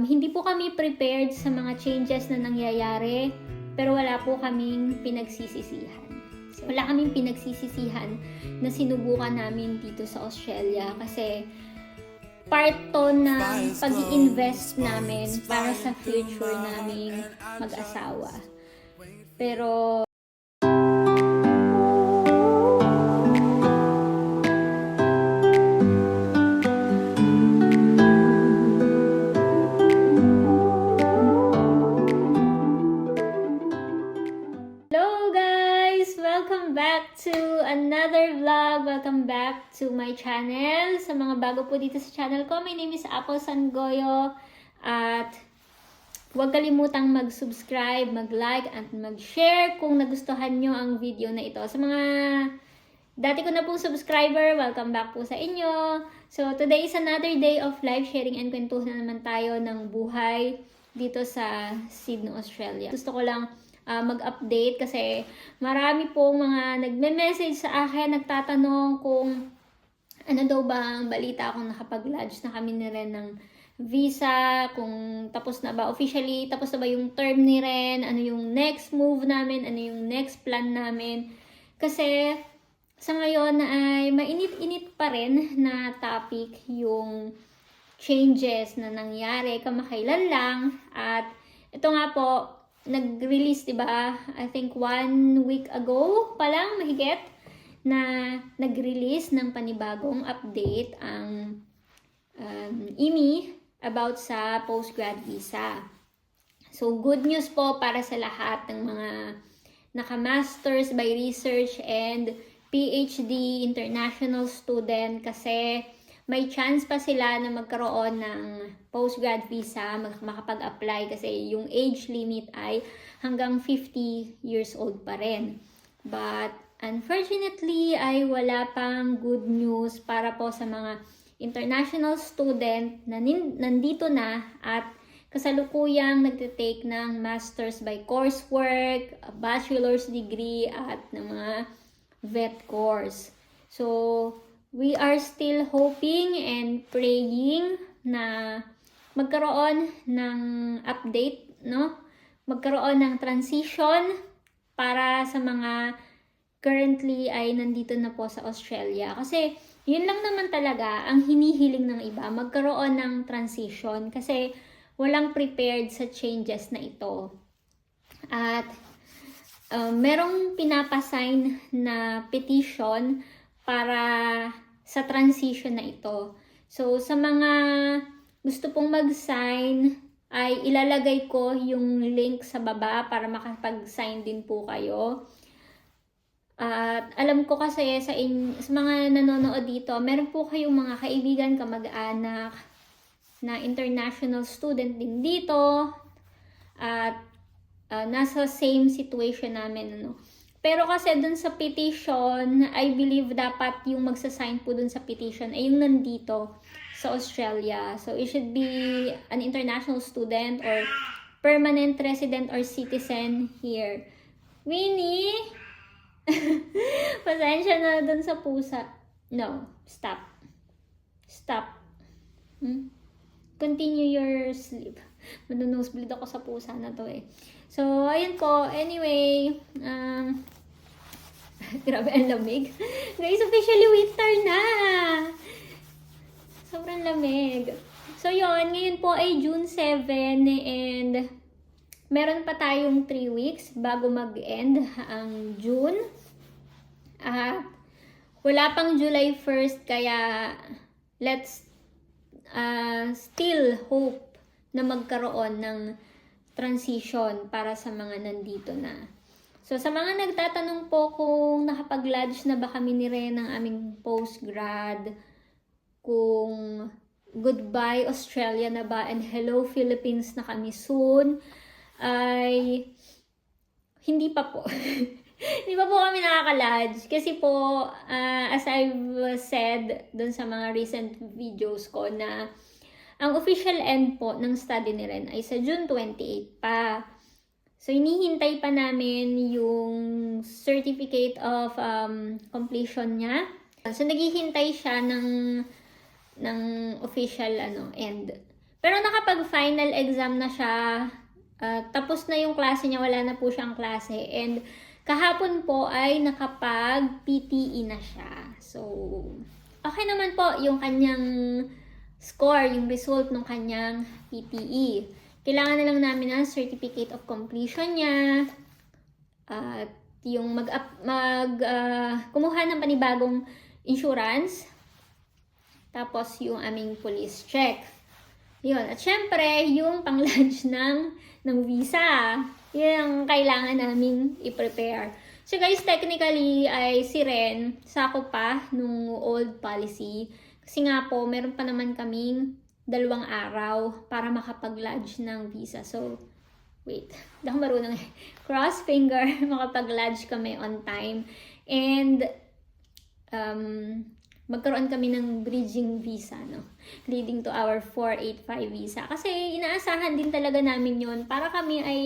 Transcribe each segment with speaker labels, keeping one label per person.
Speaker 1: Hindi po kami prepared sa mga changes na nangyayari, pero wala po kaming pinagsisisihan. So, wala kaming pinagsisisihan na sinubukan namin dito sa Australia kasi part to ng pag-i-invest namin para sa future naming mag-asawa. Pero hello guys! Welcome back to another vlog. Welcome back to my channel. Sa mga bago po dito sa channel ko, my name is Apple Sangoyo. At huwag kalimutang mag-subscribe, mag-like, at mag-share kung nagustuhan nyo ang video na ito. Sa mga dati ko na pong subscriber, welcome back po sa inyo. So today is another day of live sharing and kwentuhan na naman tayo ng buhay dito sa Sydney, Australia. Gusto ko lang mag-update kasi marami pong mga nagme-message sa akin, nagtatanong kung ano daw ba ang balita kung nakapag-lodge na kami ni Ren ng visa, kung tapos na ba officially, tapos na ba yung term ni Ren, ano yung next move namin, ano yung next plan namin. Kasi sa ngayon ay mainit-init pa rin na topic yung changes na nangyari kamakailan lang. At ito nga po, nag-release, diba? I think 1 week ago pa lang, mahigit, na nag-release ng panibagong update ang IMI about sa postgrad visa. So, good news po para sa lahat ng mga naka-masters by research and PhD international student kasi may chance pa sila na magkaroon ng postgrad visa, makapag-apply kasi yung age limit ay hanggang 50 years old pa rin. But unfortunately ay wala pang good news para po sa mga international student na nandito na at kasalukuyang nagtitake ng masters by coursework, bachelor's degree at ng mga vet course. So, we are still hoping and praying na magkaroon ng update, no? Magkaroon ng transition para sa mga currently ay nandito na po sa Australia. Kasi yun lang naman talaga ang hinihiling ng iba, magkaroon ng transition kasi walang prepared sa changes na ito. At merong pinapasign na petition para sa transition na ito. So, sa mga gusto pong mag-sign, ay ilalagay ko yung link sa baba para makapag-sign din po kayo. At alam ko kasi sa mga nanonood dito, meron po kayong mga kaibigan, kamag-anak na international student din dito. At nasa same situation namin, ano. Pero kasi dun sa petition, I believe dapat yung magsasign po dun sa petition ay yung nandito sa Australia. So, it should be an international student or permanent resident or citizen here. Winnie! Pasensya na dun sa pusa. No, stop. Stop. Continue your sleep. Manunosebleed ako sa pusa na to eh. So, ayun po. Anyway, grabe ang lamig. Guys, officially winter na! Sobrang lamig. So, yun. Ngayon po ay June 7 and meron pa tayong 3 weeks bago mag-end ang June. Wala pang July 1st kaya let's still hope na magkaroon ng transition para sa mga nandito na. So, sa mga nagtatanong po kung nakapag-lodge na ba kami ni Ren ng aming postgrad, kung goodbye Australia na ba and hello Philippines na kami soon, ay hindi pa po. Hindi pa po kami nakaka-lodge kasi po, as I've said dun sa mga recent videos ko na ang official end po ng study ni Ren ay sa June 28 pa. So, hinihintay pa namin yung certificate of completion niya. So, naghihintay siya ng official end. Pero nakapag-final exam na siya. Tapos na yung klase niya, wala na po siyang klase. And kahapon po ay nakapag-PTE na siya. So, okay naman po yung kanyang score, yung result ng kanyang PTE. Kailangan na lang namin ang certificate of completion niya. At yung kumuha ng panibagong insurance. Tapos yung aming police check. Yun. At syempre, yung pang-lodge ng visa. Yun ang kailangan naming i-prepare. So guys, technically ay si Ren, sako pa nung old policy. Kasi nga po, meron pa naman kaming 2 araw para makapag-lodge ng visa. So, wait. Hindi ako marunong eh. Cross finger, makapag-lodge kami on time. And, magkaroon kami ng bridging visa, no? Leading to our 485 visa. Kasi inaasahan din talaga namin yon para kami ay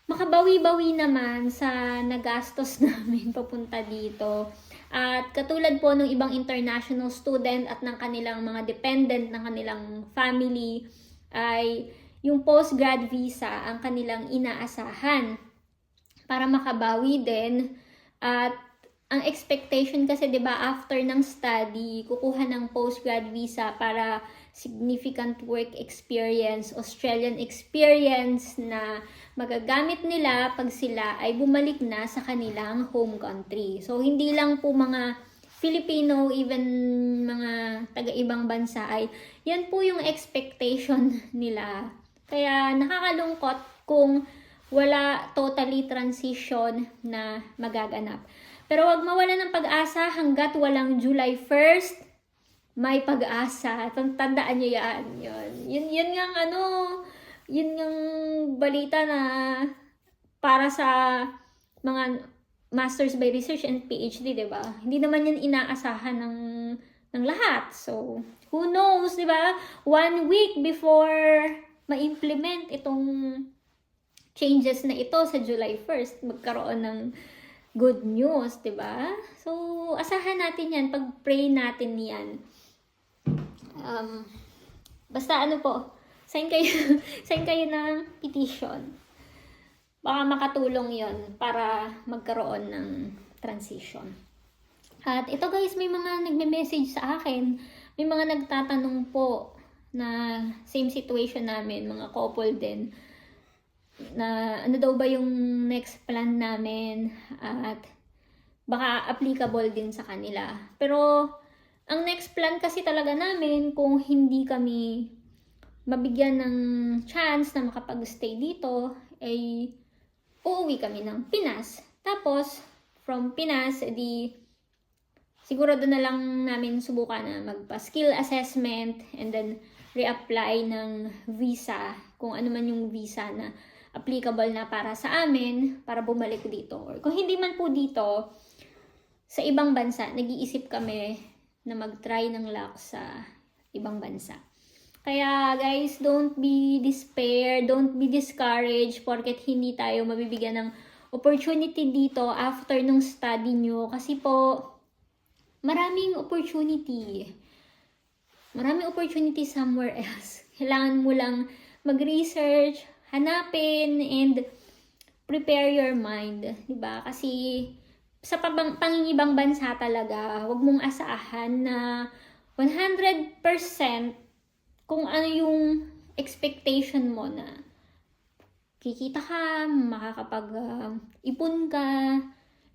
Speaker 1: makabawi-bawi naman sa nagastos namin papunta dito. At katulad po ng ibang international student at ng kanilang mga dependent ng kanilang family, ay yung postgrad visa ang kanilang inaasahan para makabawi din. At ang expectation kasi 'di ba after ng study, kukuha ng postgrad visa para significant work experience, Australian experience na magagamit nila pag sila ay bumalik na sa kanilang home country. So hindi lang po mga Filipino, even mga taga-ibang bansa ay yan po yung expectation nila. Kaya nakakalungkot kung wala totally transition na magaganap. Pero wag mawala ng pag-asa hanggat walang July 1st, may pag-asa. Tandaan nyo yan. Yun ngang balita na para sa mga Masters by Research and PhD, diba? Hindi naman yan inaasahan ng lahat. So, who knows, diba? 1 week before ma-implement itong changes na ito sa July 1st, magkaroon ng good news, diba? So, asahan natin yan, pag-pray natin yan. Basta ano po, sign kayo ng petition. Baka makatulong yon para magkaroon ng transition. At ito guys, may mga nagme-message sa akin, may mga nagtatanong po na same situation namin, mga couple din, na ano daw ba yung next plan namin at baka applicable din sa kanila. Pero ang next plan kasi talaga namin, kung hindi kami mabigyan ng chance na makapag-stay dito, ay uuwi kami ng Pinas. Tapos from Pinas, siguro doon na lang namin subukan na magpa-skill assessment and then reapply ng visa, kung ano man yung visa na applicable na para sa amin, para bumalik dito. Or kung hindi man po dito, sa ibang bansa, nag-iisip kami na mag-try ng luck sa ibang bansa. Kaya guys, don't be despair, don't be discouraged porket hindi tayo mabibigyan ng opportunity dito after nung study nyo. Kasi po, maraming opportunity. Maraming opportunity somewhere else. Kailangan mo lang mag-research, hanapin, and prepare your mind, diba? Kasi sa pangingibang bansa talaga, huwag mong asahan na 100% kung ano yung expectation mo na kikita ka, makakapag-ipon ka.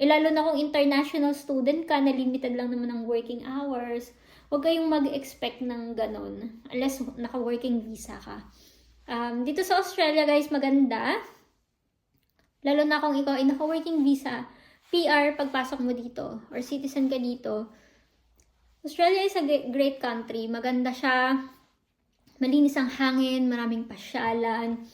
Speaker 1: Lalo na kung international student ka, na limited lang naman ang working hours. Huwag kayong mag-expect ng ganon unless naka-working visa ka. Dito sa Australia guys, maganda. Lalo na kung ikaw ay naka-working visa, PR pagpasok mo dito, or citizen ka dito. Australia is a great country. Maganda siya. Malinis ang hangin, maraming pasyalan.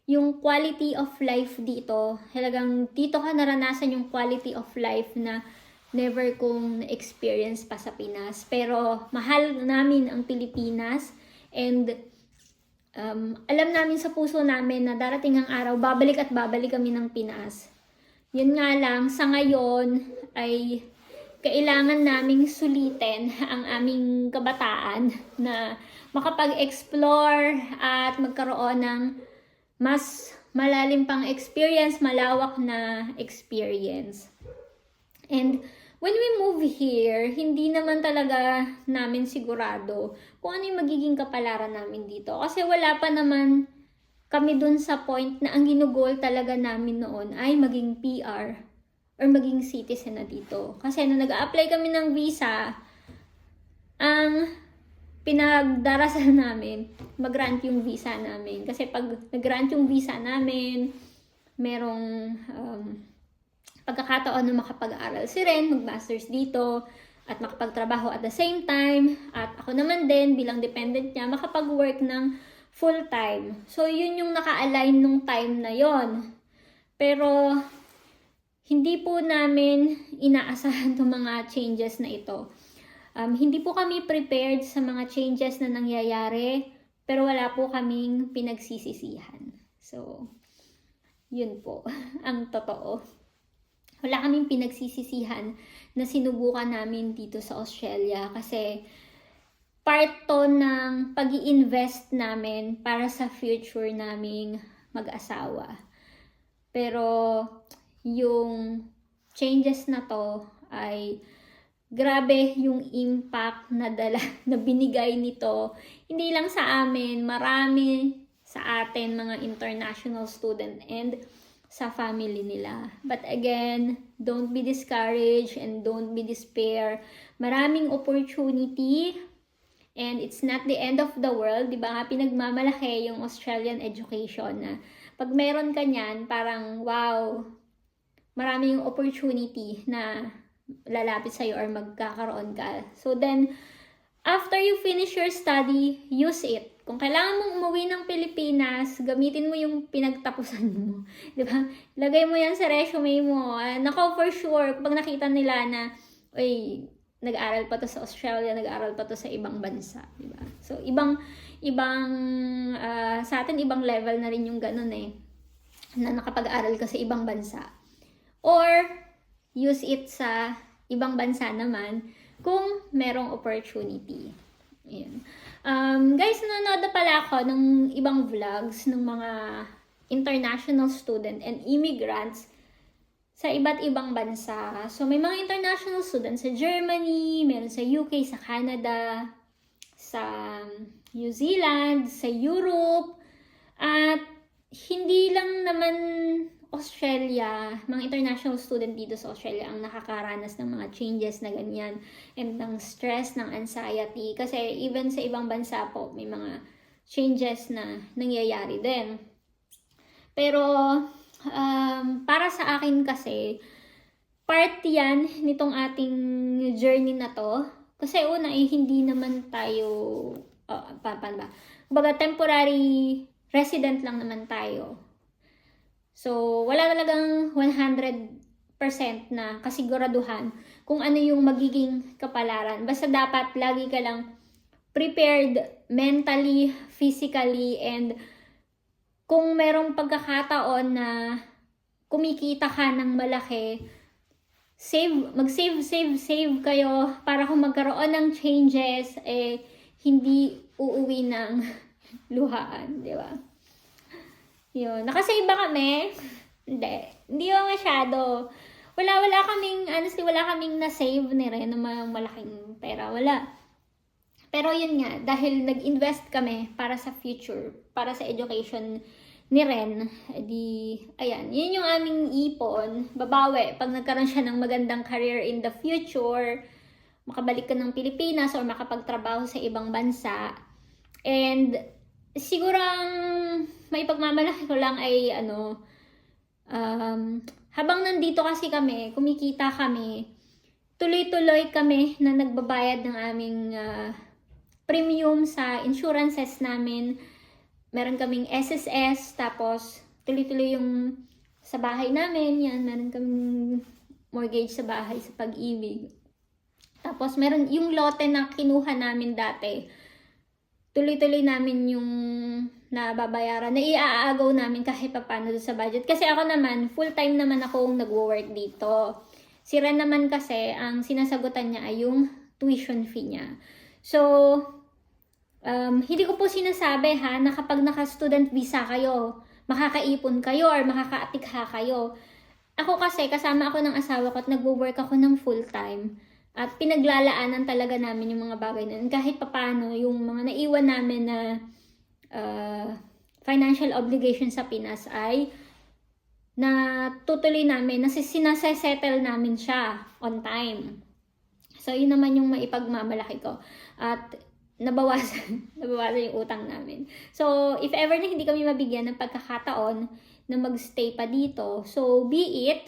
Speaker 1: Yung quality of life dito, talagang dito ka naranasan yung quality of life na never kong na-experience pa sa Pinas. Pero mahal namin ang Pilipinas, and alam namin sa puso namin na darating ang araw, babalik at babalik kami ng Pinas. Yun nga lang, sa ngayon ay kailangan naming sulitin ang aming kabataan na makapag-explore at magkaroon ng mas malalim pang experience, malawak na experience. And when we move here, hindi naman talaga namin sigurado kung ano yung magiging kapalaran namin dito. Kasi wala pa naman kami dun sa point na ang ginugol talaga namin noon ay maging PR or maging citizen na dito. Kasi nung nag-a-apply kami ng visa, ang pinagdarasal namin, mag-grant yung visa namin. Kasi pag nag-grant yung visa namin, merong pagkakataon na makapag-aral si Ren, mag-masters dito, at makapagtrabaho at the same time. At ako naman din, bilang dependent niya, makapag-work ng full-time. So, yun yung naka-align nung time na yon. Pero, hindi po namin inaasahan itong mga changes na ito. Hindi po kami prepared sa mga changes na nangyayari, pero wala po kaming pinagsisisihan. So, yun po ang totoo. Wala kaming pinagsisisihan na sinubukan namin dito sa Australia kasi part to ng pag-i-invest namin para sa future naming mag-asawa. Pero yung changes na to ay grabe yung impact na na binigay nito. Hindi lang sa amin, marami sa atin mga international student and sa family nila. But again, don't be discouraged and don't be despair. Maraming opportunity and it's not the end of the world. Diba nga pinagmamalaki yung Australian education na pag meron ka niyan, parang wow, maraming opportunity na lalapit sa'yo or magkakaroon ka. So then, after you finish your study, use it. Kung kailangan mong umuwi ng Pilipinas, gamitin mo yung pinagtapusan mo. Diba? Lagay mo yan sa resume mo. Nako, for sure, pag nakita nila na, uy, nag-aral pa to sa Australia, nag-aral pa to sa ibang bansa. Diba? So, sa atin, ibang level na rin yung ganun na nakapag-aral ka sa ibang bansa. Or, use it sa ibang bansa naman kung merong opportunity. Ayan. Guys, nanonood na pala ako ng ibang vlogs ng mga international student and immigrants sa iba't ibang bansa. So, may mga international students sa Germany, meron sa UK, sa Canada, sa New Zealand, sa Europe, at hindi lang naman Australia, mga international student dito sa Australia ang nakakaranas ng mga changes na ganyan and ng stress, ng anxiety. Kasi even sa ibang bansa po, may mga changes na nangyayari din. Pero, para sa akin kasi, part yan nitong ating journey na to. Kasi una hindi naman tayo, paano ba? Kumbaga, temporary resident lang naman tayo. So, wala talagang 100% na kasiguraduhan kung ano yung magiging kapalaran. Basta dapat lagi ka lang prepared mentally, physically, and kung merong pagkakataon na kumikita ka ng malaki, mag-save kayo para kung magkaroon ng changes, hindi uuwi ng luhaan, di ba? Yun. Nakasave ba kami? Hindi ba masyado? Wala kaming, honestly, wala kaming na-save ni Ren ng malaking pera. Wala. Pero yun nga, dahil nag-invest kami para sa future, para sa education ni Ren, ayan, yun yung aming ipon, babawi, pag nagkaroon siya ng magandang career in the future, makabalik ka ng Pilipinas or makapagtrabaho sa ibang bansa. And siguro ang may pagmamalaki ko lang ay habang nandito kasi kami, kumikita kami, tuloy-tuloy kami na nagbabayad ng aming premium sa insurances namin. Meron kaming SSS, tapos tuloy-tuloy yung sa bahay namin, yan, meron kaming mortgage sa bahay sa Pag-ibig. Tapos meron yung lote na kinuha namin dati, tuloy-tuloy namin yung nababayaran, na iaagaw namin kahit paano sa budget. Kasi ako naman, full-time naman akong nagwo-work dito. Si Ren naman kasi, ang sinasagutan niya ay yung tuition fee niya. So, hindi ko po sinasabi ha, na kapag naka-student visa kayo, makakaipon kayo or makakaatikha kayo. Ako kasi, kasama ako ng asawa ko at nagwo-work ako ng full-time. At pinaglalaanan talaga namin yung mga bagay na yun. Kahit papano, yung mga naiwan namin na financial obligation sa Pinas ay na tutuloy namin, na sinasettle namin siya on time. So, yun naman yung maipagmamalaki ko. At nabawasan yung utang namin. So, if ever na hindi kami mabigyan ng pagkakataon na magstay pa dito, so be it,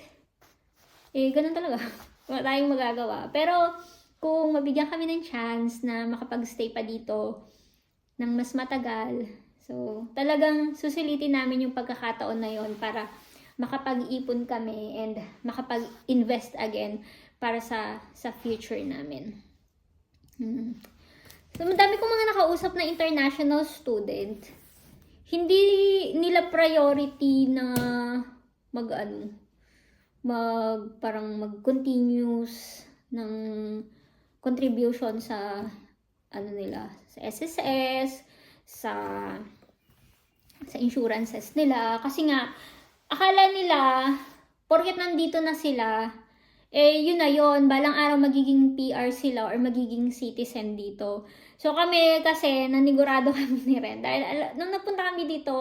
Speaker 1: ganun talaga. Wala tayong magagawa. Pero, kung mabigyan kami ng chance na makapagstay pa dito ng mas matagal, so, talagang susulitin namin yung pagkakataon na yon para makapag-ipon kami and makapag-invest again para sa future namin. So, madami kong mga nakausap na international student. Hindi nila priority na mag-continuous ng contribution sa nila, sa SSS, sa insurances nila. Kasi nga, akala nila, porket nandito na sila, yun na yun, balang araw magiging PR sila or magiging citizen dito. So kami kasi, nanigurado kami ni Ren. Dahil nung napunta kami dito,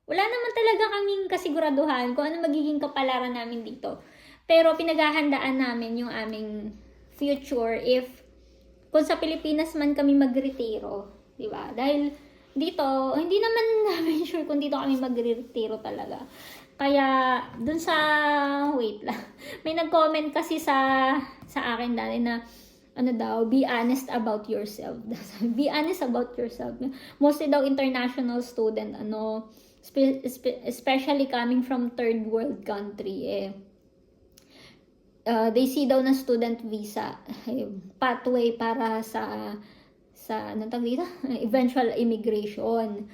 Speaker 1: wala naman talaga kaming kasiguraduhan kung ano magiging kapalaran namin dito. Pero pinaghahandaan namin yung aming future kung sa Pilipinas man kami magretiro. Diba? Dahil dito, hindi naman namin sure kung dito kami magretiro talaga. Kaya, dun sa, wait lang, may nag-comment kasi sa akin dati na, be honest about yourself. Be honest about yourself. Mostly daw international student, especially coming from third world country, they see daw na student visa, pathway para sa eventual immigration.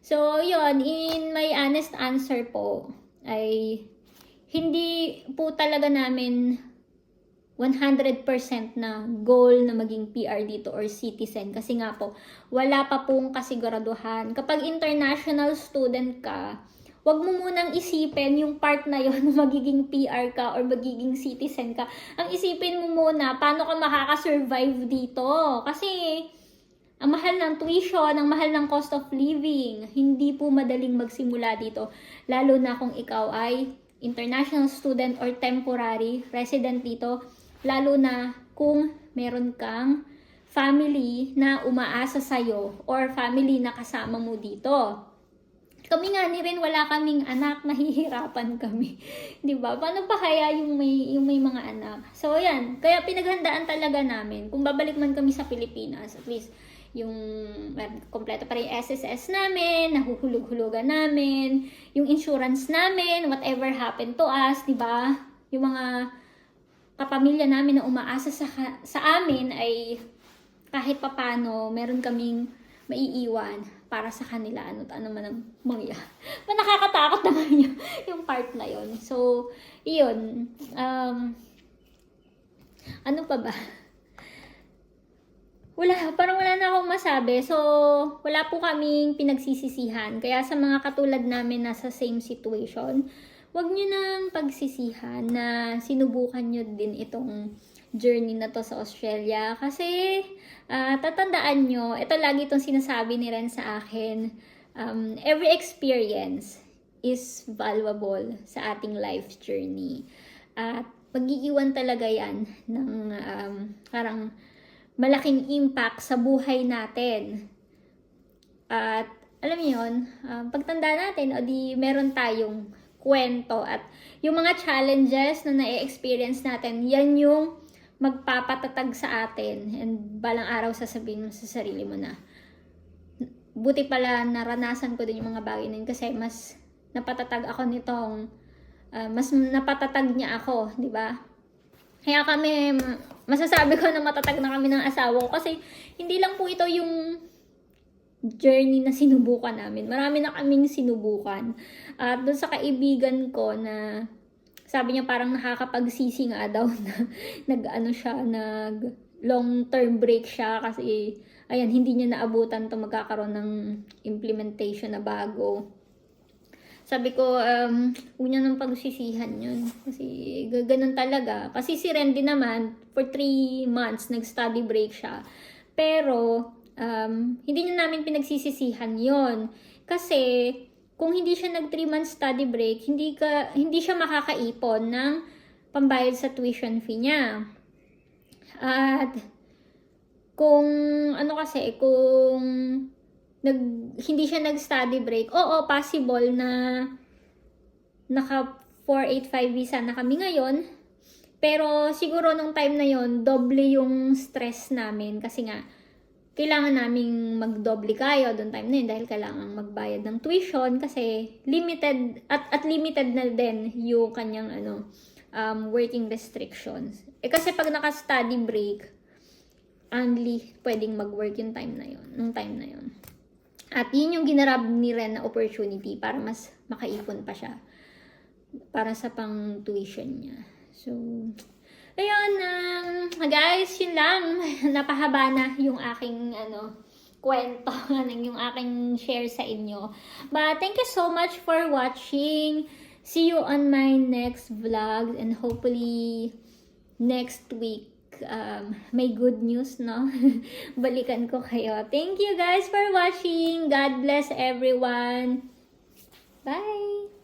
Speaker 1: So, yun, in my honest answer po, ay hindi po talaga namin 100% na goal na maging PR dito or citizen. Kasi nga po, wala pa pong kasiguraduhan. Kapag international student ka, wag mo munang isipin yung part na yon na magiging PR ka or magiging citizen ka. Ang isipin mo muna, paano ka makakasurvive dito? Kasi ang mahal ng tuition, ang mahal ng cost of living. Hindi po madaling magsimula dito. Lalo na kung ikaw ay international student or temporary resident dito. Lalo na kung meron kang family na umaasa sa'yo or family na kasama mo dito. Kami nga ni Ren, wala kaming anak, nahihirapan kami. 'Di ba? Paano pa kaya yung may mga anak? So, yan. Kaya pinaghandaan talaga namin. Kung babalik man kami sa Pilipinas, at least yung kompleto pa rin yung SSS namin, nahuhulog-hulugan namin, yung insurance namin, whatever happened to us, 'di ba? Yung mga kapamilya namin na umaasa sa amin ay kahit papano meron kaming maiiwan para sa kanila, ano man ang mangyayari. Nakakatakot naman yung part na yon. So, iyon. Ano pa ba? Parang wala na akong masabi. So, wala po kaming pinagsisisihan. Kaya sa mga katulad namin nasa same situation, wag nyo nang pagsisihan na sinubukan nyo din itong journey na to sa Australia. Kasi, tatandaan nyo, ito lagi itong sinasabi ni Ren sa akin, every experience is valuable sa ating life journey. At mag-iiwan talaga yan ng parang malaking impact sa buhay natin. At alam niyo yun, pagtanda natin, o di meron tayong kwento at yung mga challenges na na-experience natin, yan yung magpapatatag sa atin. And balang araw sasabihin mo sa sarili mo na, buti pala naranasan ko din yung mga bagay na yun kasi mas napatatag ako nitong, mas napatatag niya ako, di ba? Kaya kami, masasabi ko na matatag na kami ng asawa ko kasi hindi lang po ito yung journey na sinubukan namin. Marami na kaming sinubukan. At doon sa kaibigan ko na sabi niya parang nakakapagsisi nga daw na nag long-term break siya kasi ayan, hindi niya naabutan to magkakaroon ng implementation na bago. Sabi ko, huwag niya nang pagsisihan yun. Kasi ganun talaga. Kasi si Randy naman, for 3 months, nag-study break siya. Pero, hindi niya namin pinagsisisihan yon. Kasi, kung hindi siya nag 3 months study break, hindi siya makakaipon ng pambayad sa tuition fee niya. At, kung hindi siya nag-study break, oo, possible na naka 485 visa na kami ngayon. Pero siguro nung time na yon doble yung stress namin kasi nga kailangan naming magdoble kayo doon time na yun dahil kailangan magbayad ng tuition kasi limited at limited na din yung kanyang working restrictions. Kasi pag naka-study break, only pwedeng mag-work yung time na yun, nung time na yun. At yun yung ginarab ni Ren na opportunity para mas makaipon pa siya para sa pang tuition niya. So, ayun, guys, yun lang. Napahaba na yung aking kwento, yung aking share sa inyo. But thank you so much for watching. See you on my next vlog and hopefully next week may good news, no? Balikan ko kayo. Thank you guys for watching. God bless everyone. Bye!